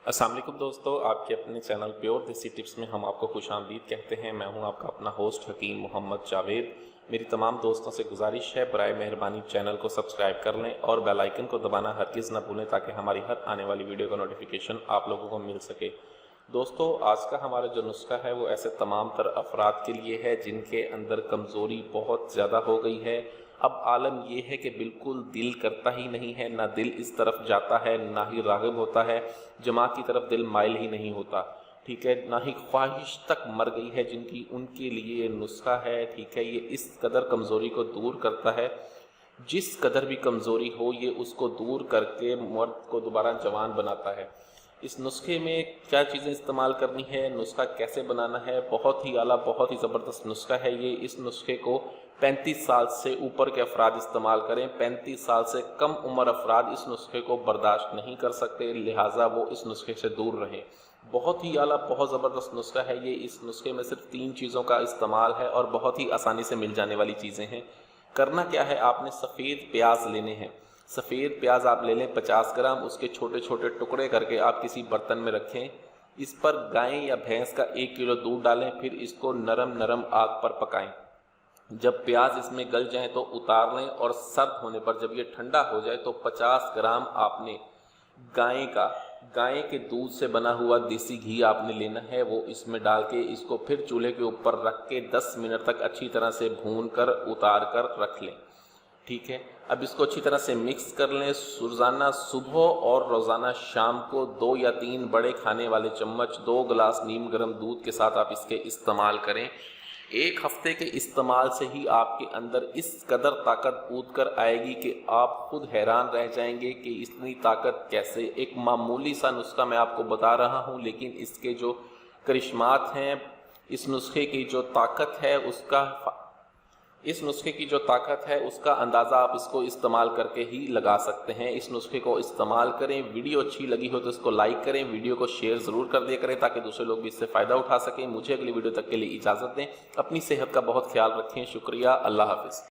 अस्सलाम वालेकुम दोस्तों, आपके अपने चैनल प्योर देसी टिप्स में हम आपको खुश आमदीद कहते हैं। मैं हूं आपका अपना होस्ट हकीम मोहम्मद जावेद। मेरी तमाम दोस्तों से गुजारिश है, बराए मेहरबानी चैनल को सब्सक्राइब कर लें और बेल आइकन को दबाना हरगिज़ न भूलें ताकि हमारी हर आने वाली वीडियो का नोटिफिकेशन आप लोगों को मिल सके। दोस्तों, आज का हमारा जो नुस्खा है वो ऐसे तमाम तर अफराद के लिए है जिनके अंदर कमज़ोरी बहुत ज़्यादा हो गई है। अब आलम ये है कि बिल्कुल दिल करता ही नहीं है, ना दिल इस तरफ जाता है, ना ही राग़िब होता है, जमात की तरफ दिल माइल ही नहीं होता, ठीक है, ना ही ख्वाहिश तक मर गई है जिनकी, उनके लिए ये नुस्खा है, ठीक है। ये इस कदर कमज़ोरी को दूर करता है, जिस कदर भी कमज़ोरी हो ये उसको दूर करके मर्द को दोबारा जवान बनाता है। इस नुस्खे में क्या चीज़ें इस्तेमाल करनी है, नुस्खा कैसे बनाना है, बहुत ही आला, बहुत ही ज़बरदस्त नुस्खा है ये। इस नुस्खे को 35 साल से ऊपर के अफराद इस्तेमाल करें। 35 साल से कम उम्र अफराद इस नुस्खे को बर्दाश्त नहीं कर सकते, लिहाजा वो इस नुस्खे से दूर रहें। बहुत ही आला, बहुत ज़बरदस्त नुस्खा है ये। इस नुस्खे में सिर्फ 3 चीज़ों का इस्तेमाल है और बहुत ही आसानी से मिल जाने वाली चीज़ें हैं। करना क्या है, आपने सफ़ेद प्याज लेने हैं। सफ़ेद प्याज आप ले लें 50 ग्राम, उसके छोटे छोटे टुकड़े करके आप किसी बर्तन में रखें। इस पर गाय या भैंस का 1 किलो दूध डालें, फिर इसको नरम नरम आग पर पकाएं। जब प्याज इसमें गल जाए तो उतार लें और सर्द होने पर जब ये ठंडा हो जाए तो 50 ग्राम आपने गाय के दूध से बना हुआ देसी घी आपने लेना है, वो इसमें डाल के इसको फिर चूल्हे के ऊपर रख के 10 मिनट तक अच्छी तरह से भून कर उतार कर रख लें, ठीक है। अब इसको अच्छी तरह से मिक्स कर लें। रोज़ाना सुबह और रोज़ाना शाम को 2 या 3 बड़े खाने वाले चम्मच 2 गिलास नीम गर्म दूध के साथ आप इसके इस्तेमाल करें। 1 हफ्ते के इस्तेमाल से ही आपके अंदर इस कदर ताकत कूद कर आएगी कि आप खुद हैरान रह जाएंगे कि इतनी ताकत कैसे। एक मामूली सा नुस्खा मैं आपको बता रहा हूँ, लेकिन इसके जो करिश्मात हैं, इस नुस्खे की जो ताकत है उसका अंदाज़ा आप इसको इस्तेमाल करके ही लगा सकते हैं। इस नुस्खे को इस्तेमाल करें। वीडियो अच्छी लगी हो तो इसको लाइक करें, वीडियो को शेयर ज़रूर कर दिया करें ताकि दूसरे लोग भी इससे फ़ायदा उठा सकें। मुझे अगली वीडियो तक के लिए इजाज़त दें। अपनी सेहत का बहुत ख्याल रखें। शुक्रिया। अल्लाह हाफ़िज़।